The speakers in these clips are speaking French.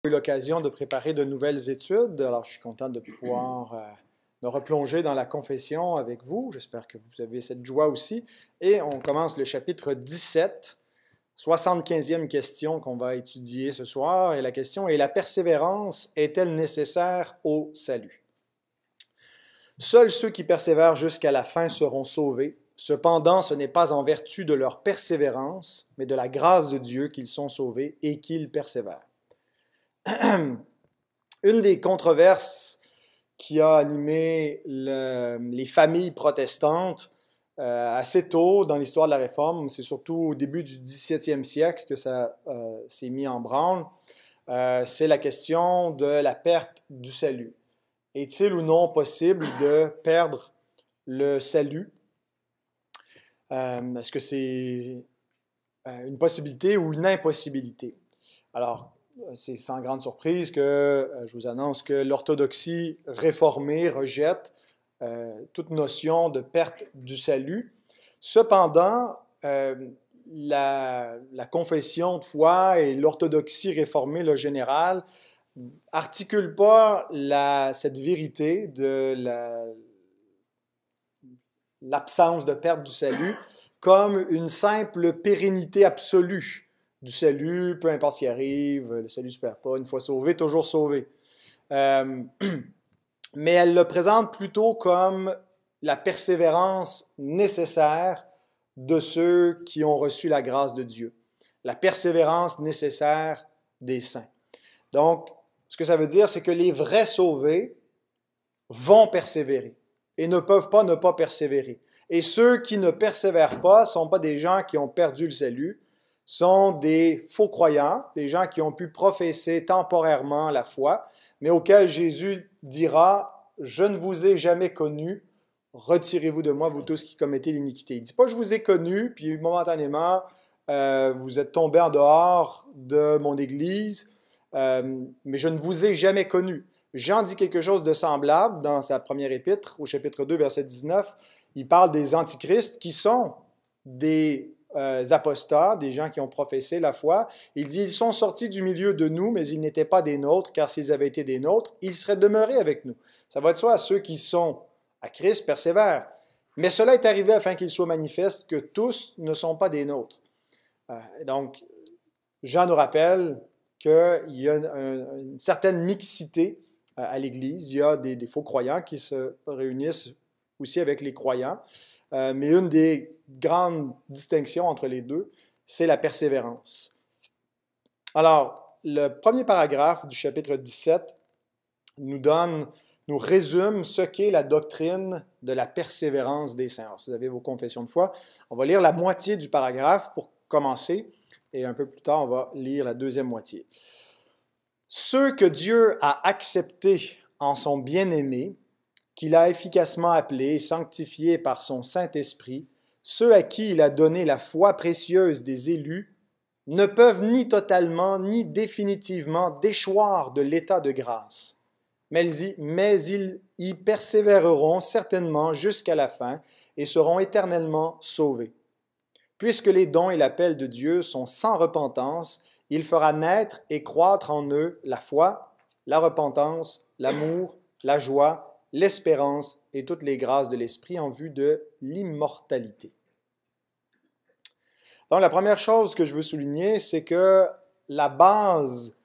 eu l'occasion de préparer de nouvelles études. Alors, je suis content de pouvoir me replonger dans la confession avec vous. J'espère que vous avez cette joie aussi. Et on commence le chapitre 17, 75e question qu'on va étudier ce soir. Et la question est: la persévérance est-elle nécessaire au salut? Seuls ceux qui persévèrent jusqu'à la fin seront sauvés. Cependant, ce n'est pas en vertu de leur persévérance, mais de la grâce de Dieu qu'ils sont sauvés et qu'ils persévèrent. Une des controverses qui a animé les familles protestantes assez tôt dans l'histoire de la Réforme, c'est surtout au début du 17e siècle que ça s'est mis en branle, c'est la question de la perte du salut. Est-il ou non possible de perdre le salut? Est-ce que c'est une possibilité ou une impossibilité? Alors, c'est sans grande surprise que je vous annonce que l'orthodoxie réformée rejette toute notion de perte du salut. Cependant, la confession de foi et l'orthodoxie réformée, le général, n'articulent pas cette vérité de l'absence de perte du salut comme une simple pérennité absolue du salut, peu importe ce qui arrive, le salut ne se perd pas, une fois sauvé, toujours sauvé. Mais elle le présente plutôt comme la persévérance nécessaire de ceux qui ont reçu la grâce de Dieu. La persévérance nécessaire des saints. Donc, ce que ça veut dire, c'est que les vrais sauvés vont persévérer et ne peuvent pas ne pas persévérer. Et ceux qui ne persévèrent pas ne sont pas des gens qui ont perdu le salut, sont des faux croyants, des gens qui ont pu professer temporairement la foi, mais auxquels Jésus dira « Je ne vous ai jamais connus, retirez-vous de moi, vous tous qui commettez l'iniquité. » Il ne dit pas « Je vous ai connus, puis momentanément, vous êtes tombés en dehors de mon Église, mais je ne vous ai jamais connus. » Jean dit quelque chose de semblable dans sa première épître, au chapitre 2, verset 19. Il parle des antichrists qui sont des apostats, des gens qui ont professé la foi. Il dit, ils sont sortis du milieu de nous, mais ils n'étaient pas des nôtres, car s'ils avaient été des nôtres, ils seraient demeurés avec nous. Ça va de soi, ceux qui sont à Christ persévèrent. Mais cela est arrivé afin qu'il soit manifeste que tous ne sont pas des nôtres. Donc, Jean nous rappelle qu'il y a une certaine mixité à l'Église. Il y a des faux croyants qui se réunissent aussi avec les croyants. Mais une des grandes distinctions entre les deux, c'est la persévérance. Alors, le premier paragraphe du chapitre 17 nous résume ce qu'est la doctrine de la persévérance des saints. Alors, si vous avez vos confessions de foi, on va lire la moitié du paragraphe pour commencer, et un peu plus tard, on va lire la deuxième moitié. Ceux que Dieu a acceptés en son bien-aimé, qu'il a efficacement appelés, sanctifiés par son Saint-Esprit, ceux à qui il a donné la foi précieuse des élus, ne peuvent ni totalement ni définitivement déchoir de l'état de grâce, mais ils y persévéreront certainement jusqu'à la fin et seront éternellement sauvés. Puisque les dons et l'appel de Dieu sont sans repentance, il fera naître et croître en eux la foi, la repentance, l'amour, la joie, l'espérance et toutes les grâces de l'Esprit en vue de l'immortalité. Donc, la première chose que je veux souligner, c'est que la base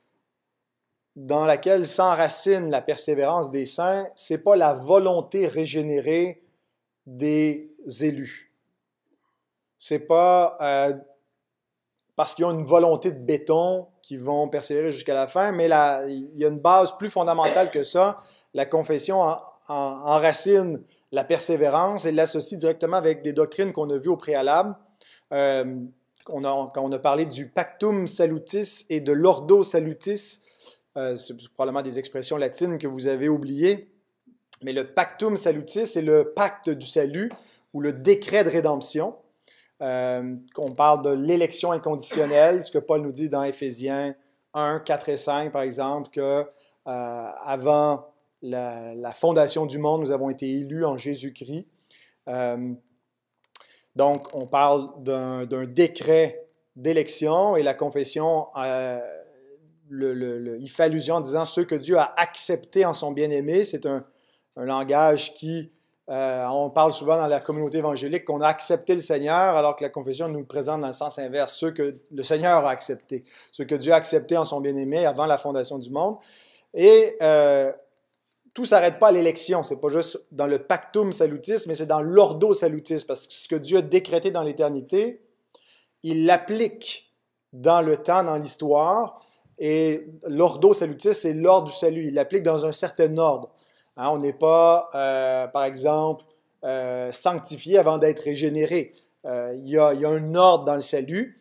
dans laquelle s'enracine la persévérance des saints, ce n'est pas la volonté régénérée des élus. Ce n'est pas parce qu'ils ont une volonté de béton qu'ils vont persévérer jusqu'à la fin, mais il y a une base plus fondamentale que ça. La confession enracine la persévérance et l'associe directement avec des doctrines qu'on a vues au préalable. Quand on a parlé du pactum salutis et de l'ordo salutis, c'est probablement des expressions latines que vous avez oubliées, mais le pactum salutis, c'est le pacte du salut ou le décret de rédemption. On parle de l'élection inconditionnelle, ce que Paul nous dit dans Éphésiens 1, 4 et 5, par exemple, que avant la fondation du monde, nous avons été élus en Jésus-Christ. Donc, on parle d'un décret d'élection et la confession il fait allusion en disant ceux que Dieu a acceptés en son bien-aimé. C'est un langage qui, on parle souvent dans la communauté évangélique qu'on a accepté le Seigneur, alors que la confession nous le présente dans le sens inverse, ceux que le Seigneur a acceptés, ceux que Dieu a acceptés en son bien-aimé avant la fondation du monde. Et tout ne s'arrête pas à l'élection, c'est pas juste dans le pactum salutis, mais c'est dans l'ordo salutis, parce que ce que Dieu a décrété dans l'éternité, il l'applique dans le temps, dans l'histoire, et l'ordo salutis, c'est l'ordre du salut, il l'applique dans un certain ordre. Hein, on n'est pas, par exemple, sanctifié avant d'être régénéré. Il y a un ordre dans le salut,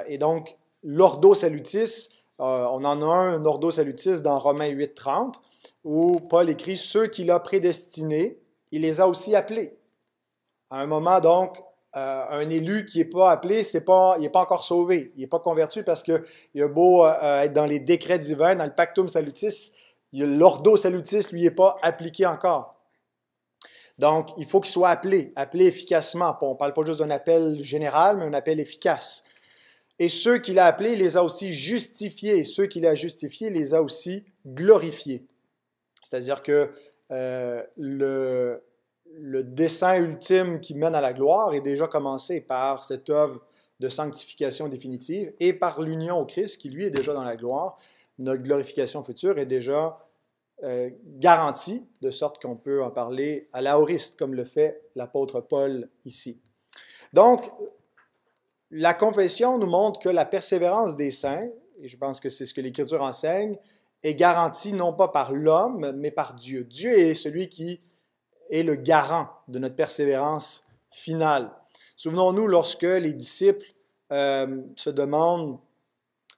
et donc l'ordo salutis, on en a un ordo salutis dans Romains 8,30, où Paul écrit « Ceux qu'il a prédestinés, il les a aussi appelés ». À un moment, donc, un élu qui n'est pas appelé, il n'est pas encore sauvé, il n'est pas converti parce qu'il a beau être dans les décrets divins, dans le pactum salutis, l'ordo salutis, lui, n'est pas appliqué encore. Donc, il faut qu'il soit appelé efficacement. On ne parle pas juste d'un appel général, mais un appel efficace. Et ceux qu'il a appelés, il les a aussi justifiés. Et ceux qu'il a justifiés, il les a aussi glorifiés. C'est-à-dire que le dessein ultime qui mène à la gloire est déjà commencé par cette œuvre de sanctification définitive et par l'union au Christ qui, lui, est déjà dans la gloire. Notre glorification future est déjà garantie, de sorte qu'on peut en parler à l'aoriste, comme le fait l'apôtre Paul ici. Donc, la confession nous montre que la persévérance des saints, et je pense que c'est ce que l'Écriture enseigne, est garantie non pas par l'homme, mais par Dieu. Dieu est celui qui est le garant de notre persévérance finale. Souvenons-nous lorsque les disciples se demandent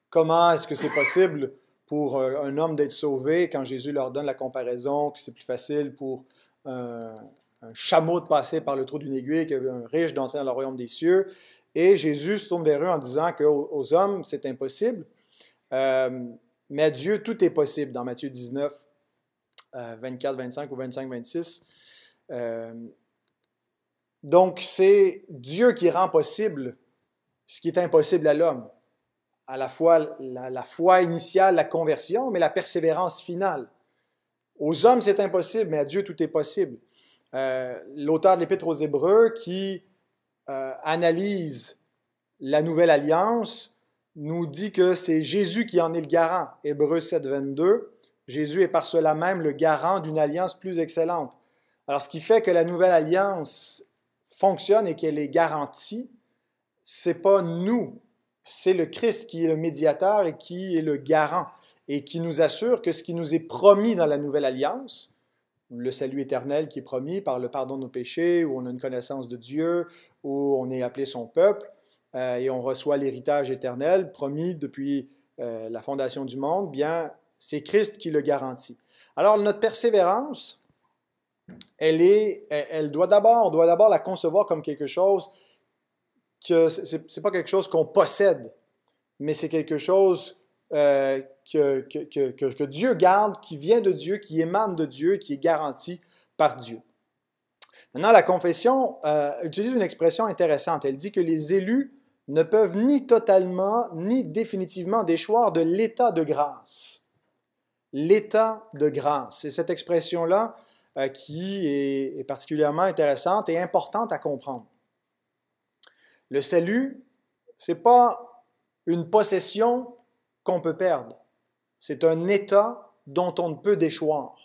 comment est-ce que c'est possible pour un homme d'être sauvé quand Jésus leur donne la comparaison que c'est plus facile pour un chameau de passer par le trou d'une aiguille qu'un riche d'entrer dans le royaume des cieux. Et Jésus se tourne vers eux en disant qu'aux hommes, c'est impossible, mais à Dieu, tout est possible, dans Matthieu 19, 24, 25 ou 25, 26. Donc, c'est Dieu qui rend possible ce qui est impossible à l'homme. À la fois la foi initiale, la conversion, mais la persévérance finale. Aux hommes, c'est impossible, mais à Dieu, tout est possible. L'auteur de l'Épître aux Hébreux qui analyse la nouvelle alliance nous dit que c'est Jésus qui en est le garant. Hébreux 7, 22. Jésus est par cela même le garant d'une alliance plus excellente. Alors, ce qui fait que la nouvelle alliance fonctionne et qu'elle est garantie, c'est pas nous, c'est le Christ qui est le médiateur et qui est le garant et qui nous assure que ce qui nous est promis dans la nouvelle alliance, le salut éternel qui est promis par le pardon de nos péchés, où on a une connaissance de Dieu, où on est appelé son peuple et on reçoit l'héritage éternel promis depuis la fondation du monde, bien, c'est Christ qui le garantit. Alors, notre persévérance, elle doit d'abord la concevoir comme quelque chose que c'est pas quelque chose qu'on possède, mais c'est quelque chose que Dieu garde, qui vient de Dieu, qui émane de Dieu, qui est garanti par Dieu. Maintenant, la confession utilise une expression intéressante. Elle dit que les élus ne peuvent ni totalement ni définitivement déchoir de l'état de grâce. L'état de grâce. C'est cette expression-là qui est particulièrement intéressante et importante à comprendre. Le salut, ce n'est pas une possession qu'on peut perdre. C'est un état dont on ne peut déchoir.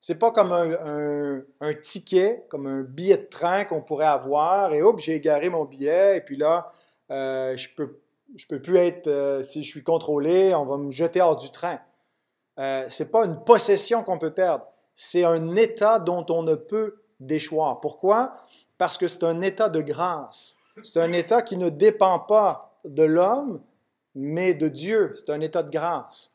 Ce n'est pas comme un ticket, comme un billet de train qu'on pourrait avoir et hop, j'ai égaré mon billet et puis là, je peux plus être, si je suis contrôlé, on va me jeter hors du train. Ce n'est pas une possession qu'on peut perdre. C'est un état dont on ne peut déchoir. Pourquoi? Parce que c'est un état de grâce. C'est un état qui ne dépend pas de l'homme, mais de Dieu. C'est un état de grâce.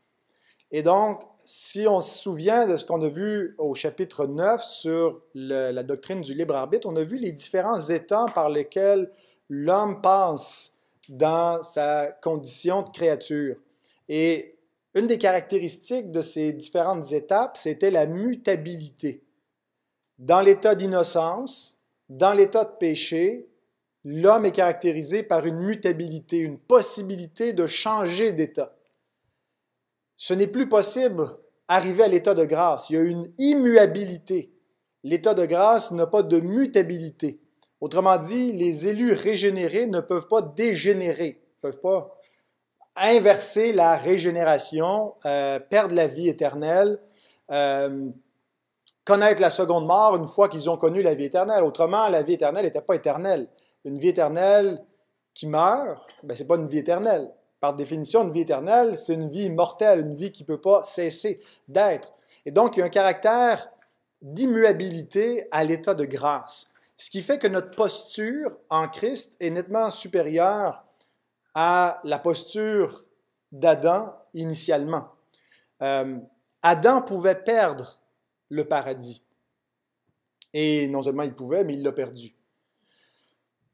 Et donc, si on se souvient de ce qu'on a vu au chapitre 9 sur la doctrine du libre arbitre, on a vu les différents états par lesquels l'homme passe dans sa condition de créature. Et une des caractéristiques de ces différentes étapes, c'était la mutabilité. Dans l'état d'innocence, dans l'état de péché, l'homme est caractérisé par une mutabilité, une possibilité de changer d'état. ce n'est plus possible d'arriver à l'état de grâce. Il y a une immuabilité. L'état de grâce n'a pas de mutabilité. Autrement dit, les élus régénérés ne peuvent pas dégénérer, ne peuvent pas inverser la régénération, perdre la vie éternelle, connaître la seconde mort une fois qu'ils ont connu la vie éternelle. Autrement, la vie éternelle n'était pas éternelle. Une vie éternelle qui meurt, ben, ce n'est pas une vie éternelle. Par définition, une vie éternelle, c'est une vie immortelle, une vie qui ne peut pas cesser d'être. Et donc, il y a un caractère d'immuabilité à l'état de grâce. Ce qui fait que notre posture en Christ est nettement supérieure à la posture d'Adam initialement. Adam pouvait perdre le paradis. Et non seulement il pouvait, mais il l'a perdu.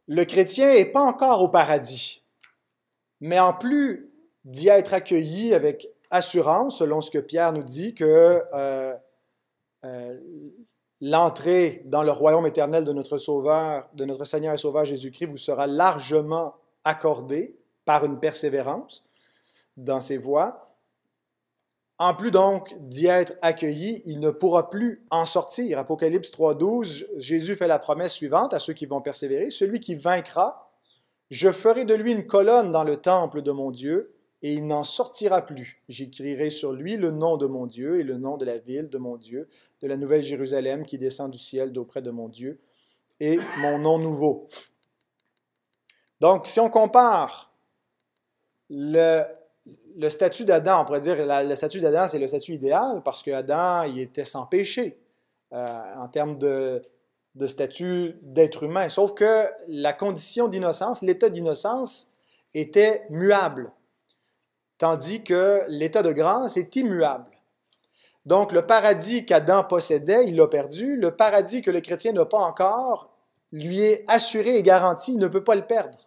Le chrétien n'est pas encore au paradis, mais en plus d'y être accueilli avec assurance, selon ce que Pierre nous dit, que l'entrée dans le royaume éternel de notre Sauveur, de notre Seigneur et Sauveur Jésus-Christ vous sera largement accordée par une persévérance dans ses voies. En plus donc d'y être accueilli, il ne pourra plus en sortir. Apocalypse 3,12, Jésus fait la promesse suivante à ceux qui vont persévérer. Celui qui vaincra, je ferai de lui une colonne dans le temple de mon Dieu, et il n'en sortira plus. J'écrirai sur lui le nom de mon Dieu et le nom de la ville de mon Dieu, de la nouvelle Jérusalem qui descend du ciel d'auprès de mon Dieu, et mon nom nouveau. Donc, si on compare le statut d'Adam, on pourrait dire que le statut d'Adam, c'est le statut idéal parce qu'Adam, il était sans péché en termes de statut d'être humain. Sauf que la condition d'innocence, l'état d'innocence, était muable, tandis que l'état de grâce est immuable. Donc, le paradis qu'Adam possédait, il l'a perdu. Le paradis que le chrétien n'a pas encore, lui est assuré et garanti, il ne peut pas le perdre.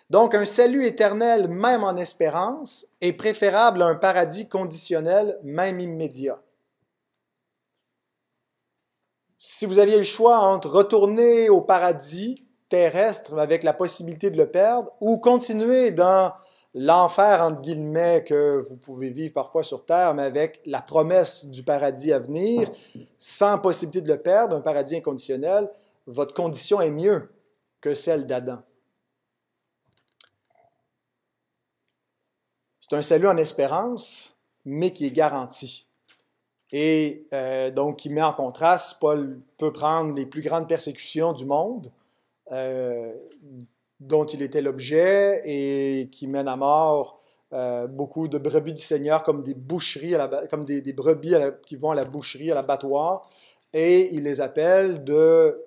Donc, un salut éternel, même en espérance, est préférable à un paradis conditionnel, même immédiat. Si vous aviez le choix entre retourner au paradis terrestre avec la possibilité de le perdre ou continuer dans l'enfer, entre guillemets, que vous pouvez vivre parfois sur terre, mais avec la promesse du paradis à venir, sans possibilité de le perdre, un paradis inconditionnel, votre condition est mieux que celle d'Adam. C'est un salut en espérance, mais qui est garanti. Et donc, qui met en contraste, Paul peut prendre les plus grandes persécutions du monde, dont il était l'objet, et qui mènent à mort beaucoup de brebis du Seigneur, comme des boucheries, comme des brebis qui vont à la boucherie, à l'abattoir, et il les appelle de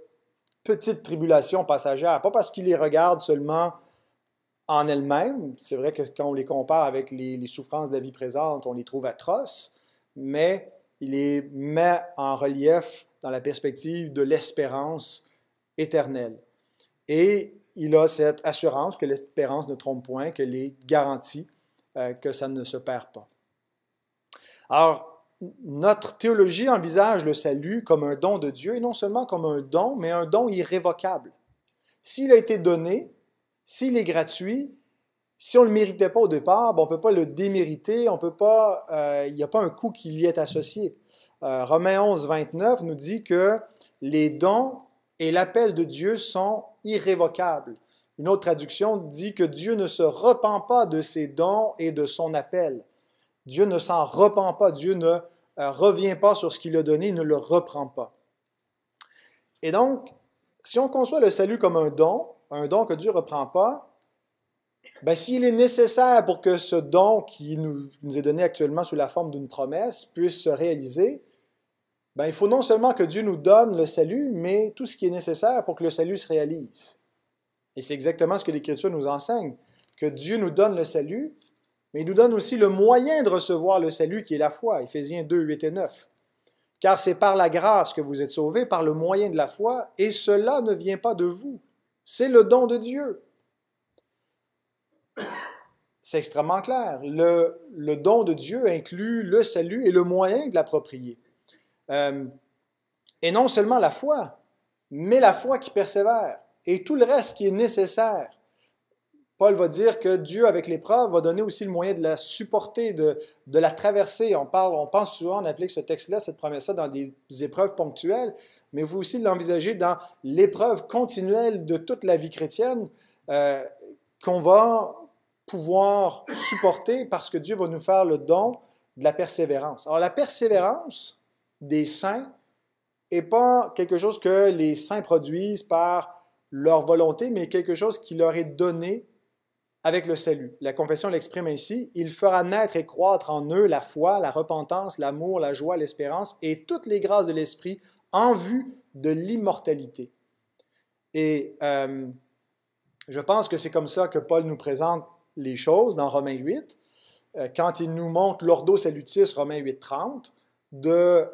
petites tribulations passagères, pas parce qu'il les regarde seulement en elles-mêmes. C'est vrai que quand on les compare avec les souffrances de la vie présente, on les trouve atroces, mais il les met en relief dans la perspective de l'espérance éternelle. Et il a cette assurance que l'espérance ne trompe point, qu'elle est garantie, que ça ne se perd pas. Alors, notre théologie envisage le salut comme un don de Dieu, et non seulement comme un don, mais un don irrévocable. S'il a été donné, s'il est gratuit, si on ne le méritait pas au départ, on ne peut pas le démériter, on peut pas, il n'y a pas un coût qui lui est associé. Romains 11, 29 nous dit que les dons et l'appel de Dieu sont irrévocables. Une autre traduction dit que Dieu ne se repent pas de ses dons et de son appel. Dieu ne s'en repent pas, Dieu ne revient pas sur ce qu'il a donné, il ne le reprend pas. Et donc, si on conçoit le salut comme un don que Dieu ne reprend pas, ben, s'il est nécessaire pour que ce don qui nous est donné actuellement sous la forme d'une promesse puisse se réaliser, ben, il faut non seulement que Dieu nous donne le salut, mais tout ce qui est nécessaire pour que le salut se réalise. Et c'est exactement ce que l'Écriture nous enseigne, que Dieu nous donne le salut, mais il nous donne aussi le moyen de recevoir le salut qui est la foi, Éphésiens 2, 8 et 9. Car c'est par la grâce que vous êtes sauvés, par le moyen de la foi, et cela ne vient pas de vous. C'est le don de Dieu. C'est extrêmement clair. Le don de Dieu inclut le salut et le moyen de l'approprier. Et non seulement la foi, mais la foi qui persévère et tout le reste qui est nécessaire Paul va dire que Dieu, avec l'épreuve, va donner aussi le moyen de la supporter, de la traverser. On pense souvent, on applique ce texte-là, cette promesse-là, dans des épreuves ponctuelles, mais il faut aussi l'envisager dans l'épreuve continuelle de toute la vie chrétienne qu'on va pouvoir supporter parce que Dieu va nous faire le don de la persévérance. Alors, la persévérance des saints n'est pas quelque chose que les saints produisent par leur volonté, mais quelque chose qui leur est donné avec le salut. La confession l'exprime ainsi: il fera naître et croître en eux la foi, la repentance, l'amour, la joie, l'espérance et toutes les grâces de l'Esprit en vue de l'immortalité. Et je pense que c'est comme ça que Paul nous présente les choses dans Romains 8, quand il nous montre l'ordo salutis, Romains 8:30, de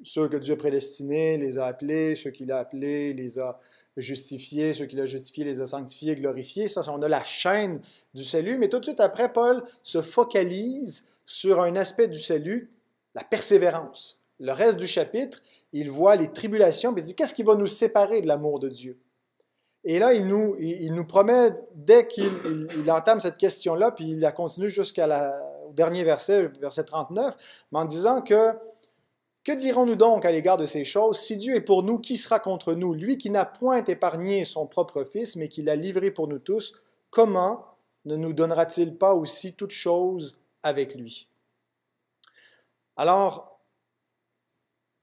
ceux que Dieu a prédestinés, les a appelés, ceux qu'il a appelés, les a justifiés, ceux qu'il a justifiés, les a sanctifiés, glorifiés. Ça, on a la chaîne du salut, mais tout de suite après, Paul se focalise sur un aspect du salut, la persévérance. Le reste du chapitre, il voit les tribulations, puis il dit, qu'est-ce qui va nous séparer de l'amour de Dieu? Et là, il nous promet, dès qu'il entame cette question-là, puis il la continue jusqu'au dernier verset, verset 39, mais en disant que dirons-nous donc à l'égard de ces choses? Si Dieu est pour nous, qui sera contre nous? Lui qui n'a point épargné son propre Fils, mais qui l'a livré pour nous tous, comment ne nous donnera-t-il pas aussi toutes choses avec lui? Alors,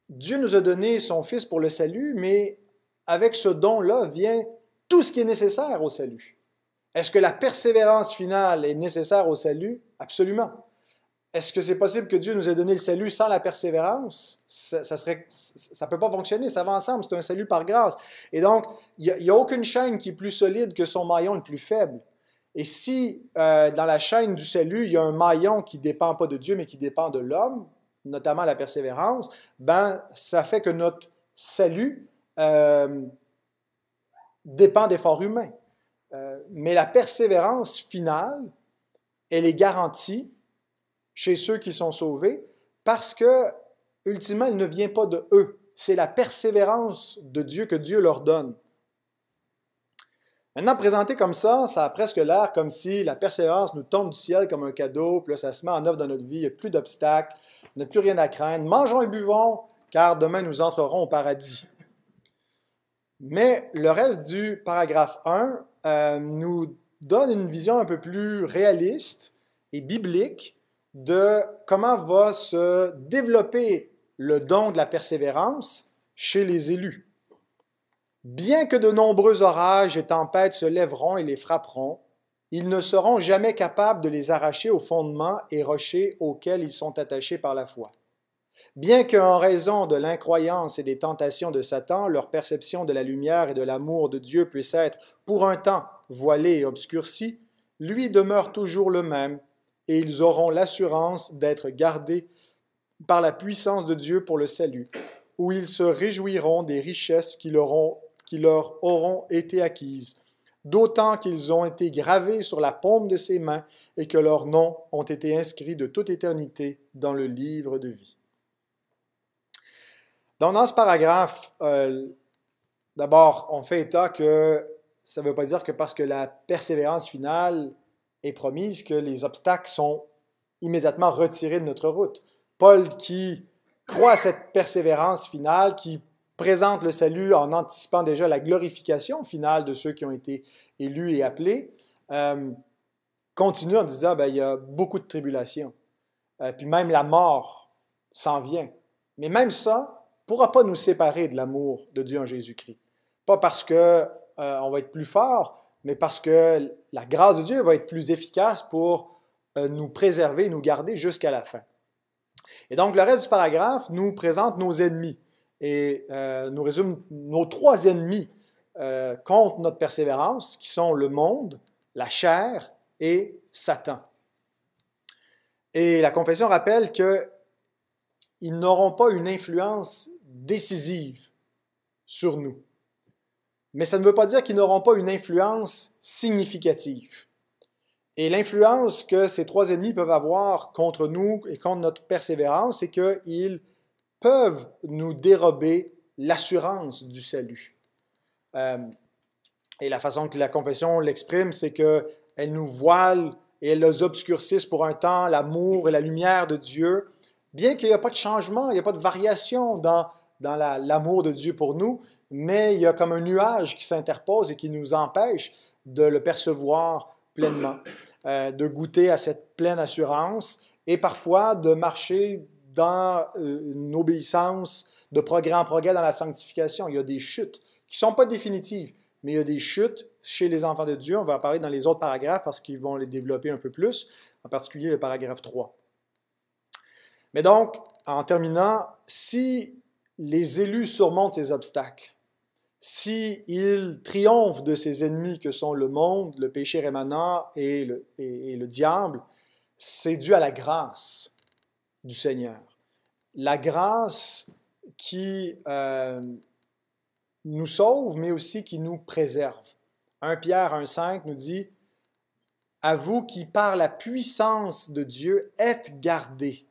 Dieu nous a donné son Fils pour le salut, mais avec ce don-là vient tout ce qui est nécessaire au salut. Est-ce que la persévérance finale est nécessaire au salut? Absolument. Est-ce que c'est possible que Dieu nous ait donné le salut sans la persévérance? Ça ne peut pas fonctionner, ça va ensemble, c'est un salut par grâce. Et donc, il n'y a aucune chaîne qui est plus solide que son maillon le plus faible. Et si dans la chaîne du salut, il y a un maillon qui ne dépend pas de Dieu, mais qui dépend de l'homme, notamment la persévérance, ben, ça fait que notre salut dépend d'efforts humains. Mais la persévérance finale, elle est garantie chez ceux qui sont sauvés parce que, ultimement, elle ne vient pas de eux. C'est la persévérance de Dieu que Dieu leur donne. Maintenant, présenté comme ça a presque l'air comme si la persévérance nous tombe du ciel comme un cadeau, puis là, ça se met en œuvre dans notre vie, il n'y a plus d'obstacles, on n'a plus rien à craindre. Mangeons et buvons, car demain nous entrerons au paradis. Mais le reste du paragraphe 1 nous donne une vision un peu plus réaliste et biblique de comment va se développer le don de la persévérance chez les élus. Bien que de nombreux orages et tempêtes se lèveront et les frapperont, ils ne seront jamais capables de les arracher aux fondements et rochers auxquels ils sont attachés par la foi. Bien qu'en raison de l'incroyance et des tentations de Satan, leur perception de la lumière et de l'amour de Dieu puisse être pour un temps voilée et obscurcie, lui demeure toujours le même, et ils auront l'assurance d'être gardés par la puissance de Dieu pour le salut, où ils se réjouiront des richesses qui leur auront été acquises, d'autant qu'ils ont été gravés sur la paume de ses mains et que leurs noms ont été inscrits de toute éternité dans le livre de vie. Donc, dans ce paragraphe, d'abord, on fait état que ça ne veut pas dire que parce que la persévérance finale est promise que les obstacles sont immédiatement retirés de notre route. Paul, qui croit à cette persévérance finale, qui présente le salut en anticipant déjà la glorification finale de ceux qui ont été élus et appelés, continue en disant il y a beaucoup de tribulations. Puis même la mort s'en vient. Mais même ça ne pourra pas nous séparer de l'amour de Dieu en Jésus-Christ. Pas parce qu'on va être plus fort, mais parce que la grâce de Dieu va être plus efficace pour nous préserver, nous garder jusqu'à la fin. Et donc, le reste du paragraphe nous présente nos ennemis et nous résume nos trois ennemis contre notre persévérance, qui sont le monde, la chair et Satan. Et la confession rappelle qu'ils n'auront pas une influence décisive sur nous. Mais ça ne veut pas dire qu'ils n'auront pas une influence significative. Et l'influence que ces trois ennemis peuvent avoir contre nous et contre notre persévérance, c'est qu'ils peuvent nous dérober l'assurance du salut. Et la façon que la confession l'exprime, c'est qu'elle nous voile et elle nous obscurcisse pour un temps l'amour et la lumière de Dieu. Bien qu'il n'y a pas de changement, il n'y a pas de variation dans l'amour de Dieu pour nous, mais il y a comme un nuage qui s'interpose et qui nous empêche de le percevoir pleinement, de goûter à cette pleine assurance et parfois de marcher dans une obéissance de progrès en progrès dans la sanctification. Il y a des chutes qui ne sont pas définitives, mais il y a des chutes chez les enfants de Dieu. On va en parler dans les autres paragraphes parce qu'ils vont les développer un peu plus, en particulier le paragraphe 3. Mais donc, en terminant, si les élus surmontent ces obstacles, s'ils triomphent de ces ennemis que sont le monde, le péché rémanent et le diable, c'est dû à la grâce du Seigneur. La grâce qui nous sauve, mais aussi qui nous préserve. 1 Pierre 1,5 nous dit « À vous qui, par la puissance de Dieu, êtes gardés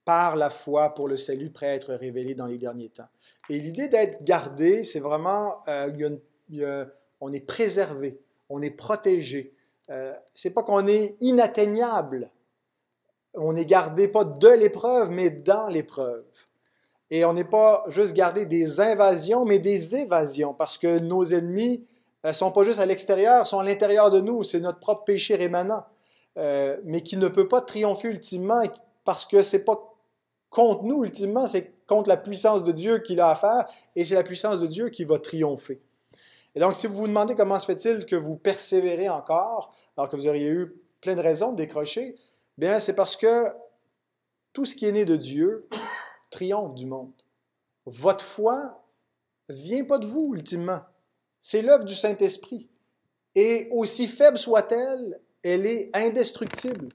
par la foi pour le salut prêt à être révélé dans les derniers temps. » Et l'idée d'être gardé, c'est vraiment, on est préservé, on est protégé. C'est pas qu'on est inatteignable. On est gardé pas de l'épreuve, mais dans l'épreuve. Et on n'est pas juste gardé des invasions, mais des évasions, parce que nos ennemis ne sont pas juste à l'extérieur, sont à l'intérieur de nous. C'est notre propre péché rémanent, mais qui ne peut pas triompher ultimement, parce que ce n'est pas contre nous ultimement, c'est contre la puissance de Dieu qu'il a à faire, et c'est la puissance de Dieu qui va triompher. Et donc, si vous vous demandez comment se fait-il que vous persévérez encore, alors que vous auriez eu plein de raisons de décrocher, bien, c'est parce que tout ce qui est né de Dieu triomphe du monde. Votre foi ne vient pas de vous, ultimement. C'est l'œuvre du Saint-Esprit. Et aussi faible soit-elle, elle est indestructible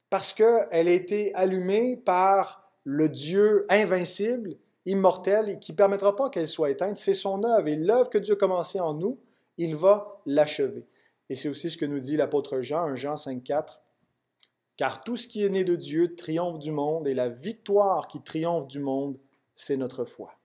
parce qu'elle a été allumée par le Dieu invincible, immortel, et qui ne permettra pas qu'elle soit éteinte. C'est son œuvre. Et l'œuvre que Dieu a commencée en nous, il va l'achever. Et c'est aussi ce que nous dit l'apôtre Jean, 1 Jean 5,4. Car tout ce qui est né de Dieu triomphe du monde, et la victoire qui triomphe du monde, c'est notre foi.